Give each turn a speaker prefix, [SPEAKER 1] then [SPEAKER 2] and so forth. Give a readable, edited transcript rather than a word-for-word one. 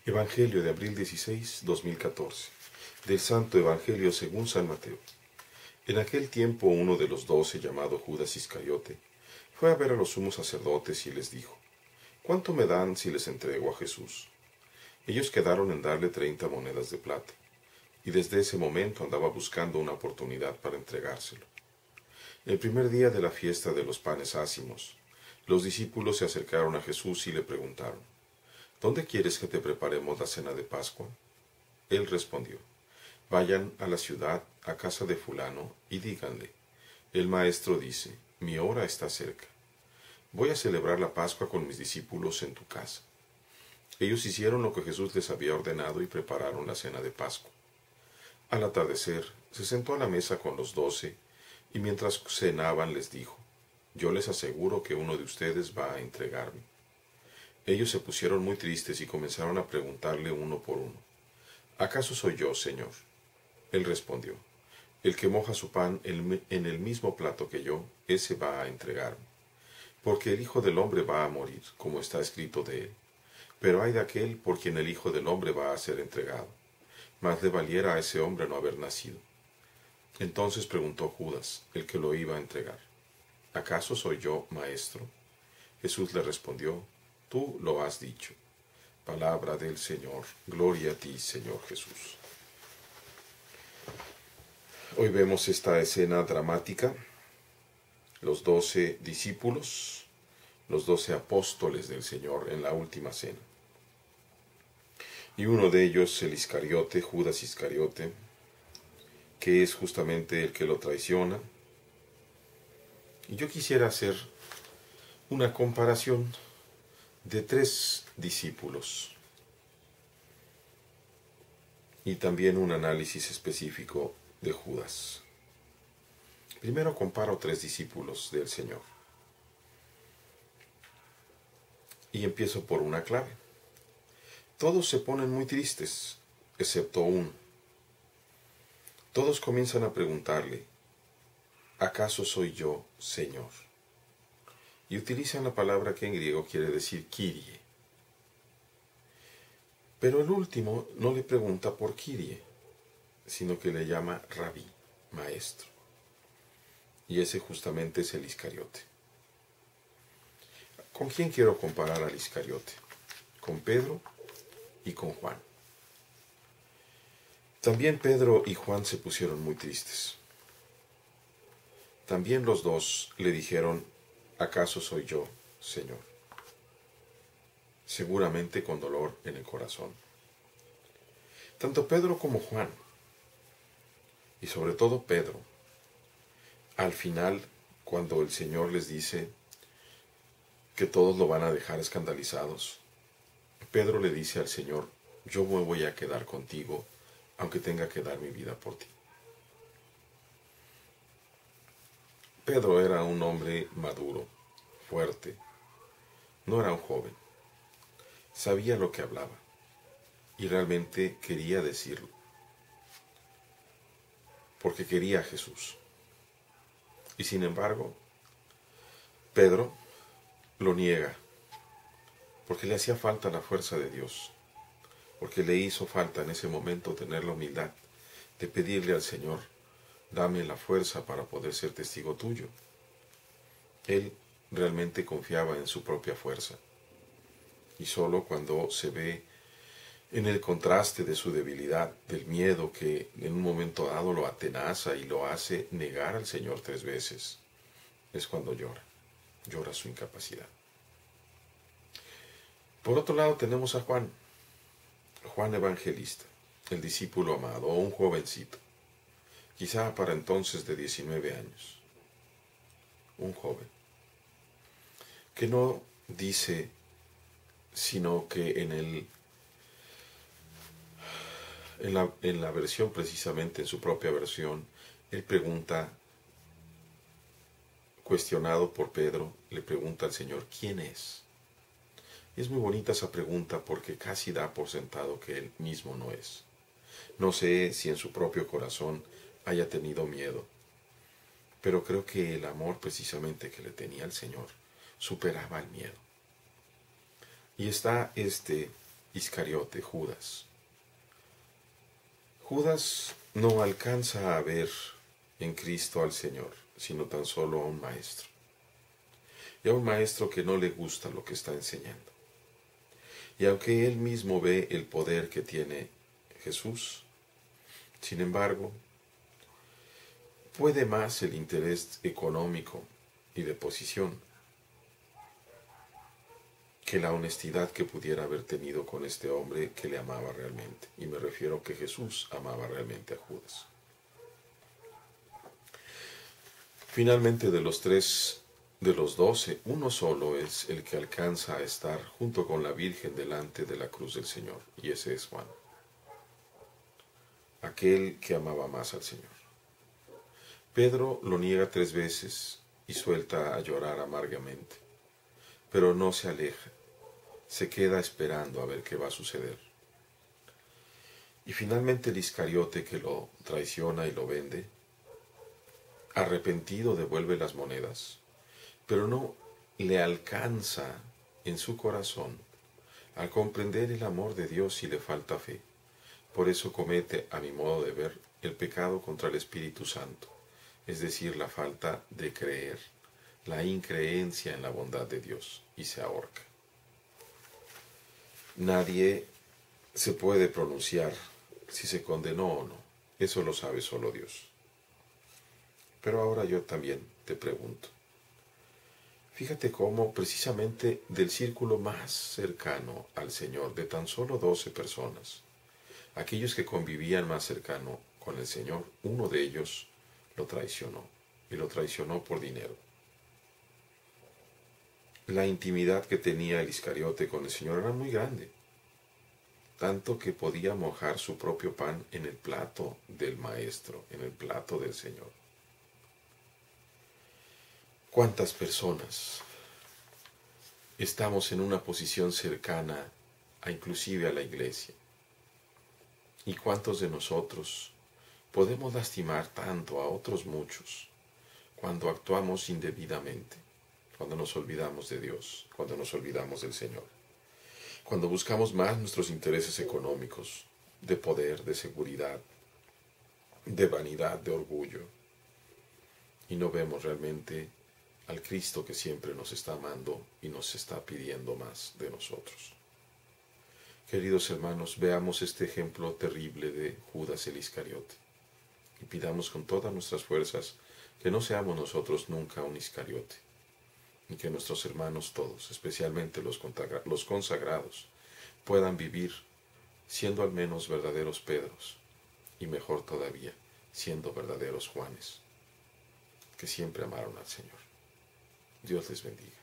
[SPEAKER 1] Evangelio de abril 16, 2014. Del Santo Evangelio según San Mateo. En aquel tiempo uno de los 12, llamado Judas Iscariote, fue a ver a los sumos sacerdotes y les dijo: ¿Cuánto me dan si les entrego a Jesús? Ellos quedaron en darle 30 monedas de plata, y desde ese momento andaba buscando una oportunidad para entregárselo. El primer día de la fiesta de los panes ácimos, los discípulos se acercaron a Jesús y le preguntaron: ¿Dónde quieres que te preparemos la cena de Pascua? Él respondió: Vayan a la ciudad, a casa de fulano, y díganle: el maestro dice, mi hora está cerca. Voy a celebrar la Pascua con mis discípulos en tu casa. Ellos hicieron lo que Jesús les había ordenado y prepararon la cena de Pascua. Al atardecer, se sentó a la mesa con los 12, y mientras cenaban les dijo: Yo les aseguro que uno de ustedes va a entregarme. Ellos se pusieron muy tristes y comenzaron a preguntarle uno por uno: ¿Acaso soy yo, Señor? Él respondió: El que moja su pan en el mismo plato que yo, ese va a entregarme. Porque el Hijo del Hombre va a morir, como está escrito de él. Pero ay de aquel por quien el Hijo del Hombre va a ser entregado. Más le valiera a ese hombre no haber nacido. Entonces preguntó Judas, el que lo iba a entregar: ¿Acaso soy yo, maestro? Jesús le respondió: Tú lo has dicho. Palabra del Señor. Gloria a ti, Señor Jesús. Hoy vemos esta escena dramática. Los 12 discípulos, los 12 apóstoles del Señor en la última cena. Y uno de ellos, el Iscariote, Judas Iscariote, que es justamente el que lo traiciona. Y yo quisiera hacer una comparación de 3 discípulos y también un análisis específico de Judas. Primero comparo 3 discípulos del Señor. Y empiezo por una clave. Todos se ponen muy tristes, excepto uno. Todos comienzan a preguntarle: ¿acaso soy yo, Señor? Y utilizan la palabra que en griego quiere decir Kyrie. Pero el último no le pregunta por Kyrie, sino que le llama Rabí, maestro. Y ese justamente es el Iscariote. ¿Con quién quiero comparar al Iscariote? Con Pedro y con Juan. También Pedro y Juan se pusieron muy tristes. También los dos le dijeron: ¿acaso soy yo, Señor? Seguramente con dolor en el corazón. Tanto Pedro como Juan, y sobre todo Pedro, al final, cuando el Señor les dice que todos lo van a dejar escandalizados, Pedro le dice al Señor: yo me voy a quedar contigo, aunque tenga que dar mi vida por ti. Pedro era un hombre maduro, fuerte, no era un joven. Sabía lo que hablaba y realmente quería decirlo, porque quería a Jesús. Y sin embargo, Pedro lo niega, porque le hacía falta la fuerza de Dios, porque le hizo falta en ese momento tener la humildad de pedirle al Señor: dame la fuerza para poder ser testigo tuyo. Él realmente confiaba en su propia fuerza, y solo cuando se ve en el contraste de su debilidad, del miedo que en un momento dado lo atenaza y lo hace negar al Señor 3 veces, es cuando llora su incapacidad. Por otro lado tenemos a Juan Evangelista, el discípulo amado, o un jovencito, quizá para entonces de 19 años, un joven, que no dice sino que en la versión, precisamente en su propia versión, él pregunta, cuestionado por Pedro, le pregunta al Señor: ¿quién es? Y es muy bonita esa pregunta porque casi da por sentado que él mismo no es. No sé si en su propio corazón haya tenido miedo, pero creo que el amor precisamente que le tenía al Señor superaba el miedo. Y está este Iscariote, Judas. Judas no alcanza a ver en Cristo al Señor, sino tan solo a un maestro. Y a un maestro que no le gusta lo que está enseñando. Y aunque él mismo ve el poder que tiene Jesús, sin embargo, puede más el interés económico y de posición que la honestidad que pudiera haber tenido con este hombre que le amaba realmente. Y me refiero que Jesús amaba realmente a Judas. Finalmente, de los 12, uno solo es el que alcanza a estar junto con la Virgen delante de la cruz del Señor, y ese es Juan, aquel que amaba más al Señor. Pedro lo niega 3 veces y suelta a llorar amargamente, pero no se aleja, se queda esperando a ver qué va a suceder. Y finalmente el Iscariote, que lo traiciona y lo vende, arrepentido devuelve las monedas, pero no le alcanza en su corazón a comprender el amor de Dios y le falta fe. Por eso comete, a mi modo de ver, el pecado contra el Espíritu Santo, es decir, la falta de creer, la increencia en la bondad de Dios, y se ahorca. Nadie se puede pronunciar si se condenó o no, eso lo sabe solo Dios. Pero ahora yo también te pregunto, fíjate cómo precisamente del círculo más cercano al Señor, de tan solo 12 personas, aquellos que convivían más cercano con el Señor, uno de ellos lo traicionó, y lo traicionó por dinero. La intimidad que tenía el Iscariote con el Señor era muy grande, tanto que podía mojar su propio pan en el plato del Maestro, en el plato del Señor. ¿Cuántas personas estamos en una posición cercana a inclusive a la iglesia? ¿Y cuántos de nosotros podemos lastimar tanto a otros muchos cuando actuamos indebidamente, cuando nos olvidamos de Dios, cuando nos olvidamos del Señor, cuando buscamos más nuestros intereses económicos, de poder, de seguridad, de vanidad, de orgullo, y no vemos realmente al Cristo que siempre nos está amando y nos está pidiendo más de nosotros? Queridos hermanos, veamos este ejemplo terrible de Judas el Iscariote y pidamos con todas nuestras fuerzas que no seamos nosotros nunca un Iscariote, y que nuestros hermanos todos, especialmente los consagrados, puedan vivir siendo al menos verdaderos Pedros, y mejor todavía, siendo verdaderos Juanes, que siempre amaron al Señor. Dios les bendiga.